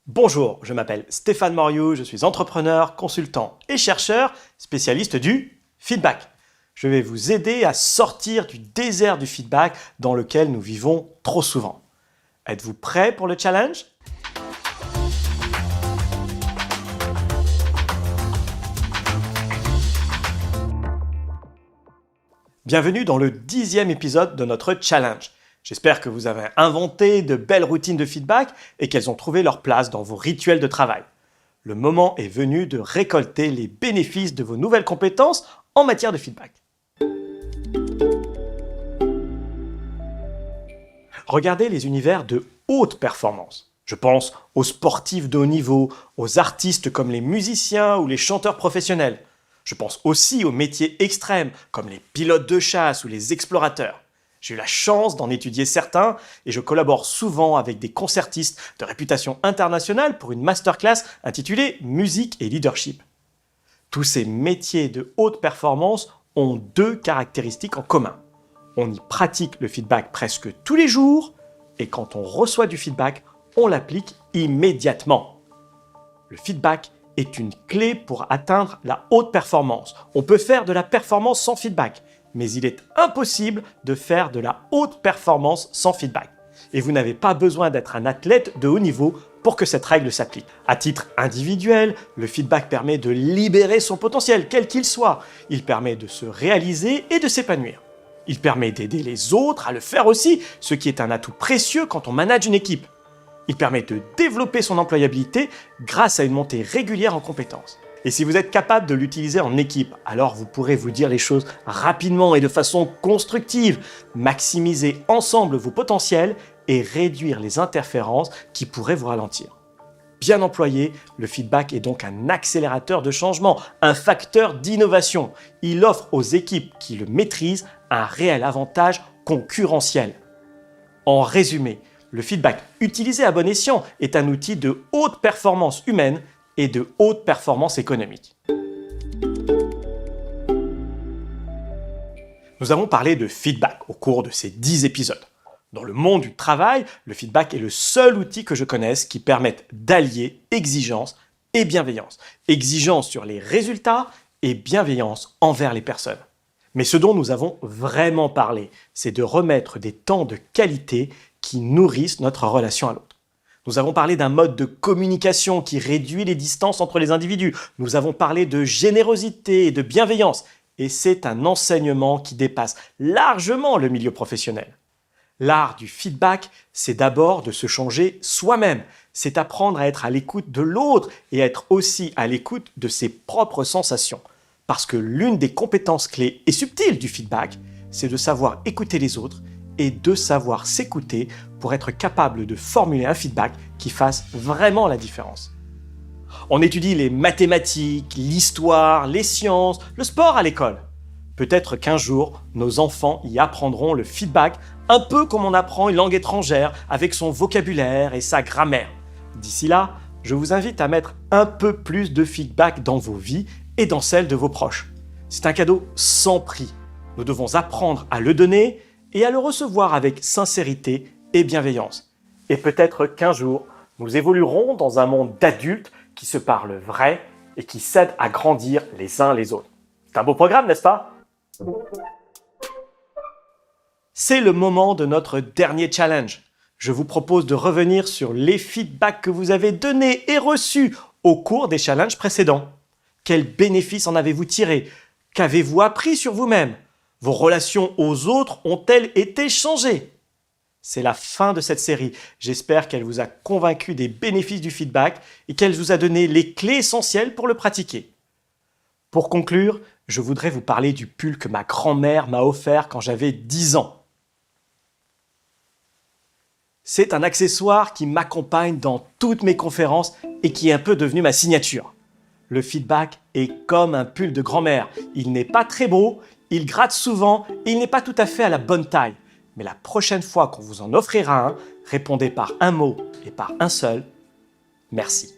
Bonjour, je m'appelle Stéphane Moriou, je suis entrepreneur, consultant et chercheur, spécialiste du feedback. Je vais vous aider à sortir du désert du feedback dans lequel nous vivons trop souvent. Êtes-vous prêt pour le challenge ? Bienvenue dans le 10e épisode de notre challenge. J'espère que vous avez inventé de belles routines de feedback et qu'elles ont trouvé leur place dans vos rituels de travail. Le moment est venu de récolter les bénéfices de vos nouvelles compétences en matière de feedback. Regardez les univers de haute performance. Je pense aux sportifs de haut niveau, aux artistes comme les musiciens ou les chanteurs professionnels. Je pense aussi aux métiers extrêmes comme les pilotes de chasse ou les explorateurs. J'ai eu la chance d'en étudier certains et je collabore souvent avec des concertistes de réputation internationale pour une masterclass intitulée Musique et Leadership. Tous ces métiers de haute performance ont deux caractéristiques en commun. On y pratique le feedback presque tous les jours et quand on reçoit du feedback, on l'applique immédiatement. Le feedback est une clé pour atteindre la haute performance. On peut faire de la performance sans feedback, mais il est impossible de faire de la haute performance sans feedback. Et vous n'avez pas besoin d'être un athlète de haut niveau pour que cette règle s'applique. À titre individuel, le feedback permet de libérer son potentiel, quel qu'il soit. Il permet de se réaliser et de s'épanouir. Il permet d'aider les autres à le faire aussi, ce qui est un atout précieux quand on manage une équipe. Il permet de développer son employabilité grâce à une montée régulière en compétences. Et si vous êtes capable de l'utiliser en équipe, alors vous pourrez vous dire les choses rapidement et de façon constructive, maximiser ensemble vos potentiels et réduire les interférences qui pourraient vous ralentir. Bien employé, le feedback est donc un accélérateur de changement, un facteur d'innovation. Il offre aux équipes qui le maîtrisent un réel avantage concurrentiel. En résumé, le feedback utilisé à bon escient est un outil de haute performance humaine et de haute performance économique. Nous avons parlé de feedback au cours de ces 10 épisodes. Dans le monde du travail, le feedback est le seul outil que je connaisse qui permette d'allier exigence et bienveillance. Exigence sur les résultats et bienveillance envers les personnes. Mais ce dont nous avons vraiment parlé, c'est de remettre des temps de qualité qui nourrissent notre relation à l'autre. Nous avons parlé d'un mode de communication qui réduit les distances entre les individus. Nous avons parlé de générosité et de bienveillance. Et c'est un enseignement qui dépasse largement le milieu professionnel. L'art du feedback, c'est d'abord de se changer soi-même. C'est apprendre à être à l'écoute de l'autre et être aussi à l'écoute de ses propres sensations. Parce que l'une des compétences clés et subtiles du feedback, c'est de savoir écouter les autres et de savoir s'écouter pour être capable de formuler un feedback qui fasse vraiment la différence. On étudie les mathématiques, l'histoire, les sciences, le sport à l'école. Peut-être qu'un jour, nos enfants y apprendront le feedback un peu comme on apprend une langue étrangère avec son vocabulaire et sa grammaire. D'ici là, je vous invite à mettre un peu plus de feedback dans vos vies et dans celles de vos proches. C'est un cadeau sans prix. Nous devons apprendre à le donner et à le recevoir avec sincérité et bienveillance. Et peut-être qu'un jour, nous évoluerons dans un monde d'adultes qui se parlent vrai et qui s'aident à grandir les uns les autres. C'est un beau programme, n'est-ce pas ? C'est le moment de notre dernier challenge. Je vous propose de revenir sur les feedbacks que vous avez donnés et reçus au cours des challenges précédents. Quels bénéfices en avez-vous tirés ? Qu'avez-vous appris sur vous-même ? Vos relations aux autres ont-elles été changées ? C'est la fin de cette série. J'espère qu'elle vous a convaincu des bénéfices du feedback et qu'elle vous a donné les clés essentielles pour le pratiquer. Pour conclure, je voudrais vous parler du pull que ma grand-mère m'a offert quand j'avais 10 ans. C'est un accessoire qui m'accompagne dans toutes mes conférences et qui est un peu devenu ma signature. Le feedback est comme un pull de grand-mère. Il n'est pas très beau, il gratte souvent et il n'est pas tout à fait à la bonne taille. Mais la prochaine fois qu'on vous en offrira un, répondez par un mot et par un seul « Merci ».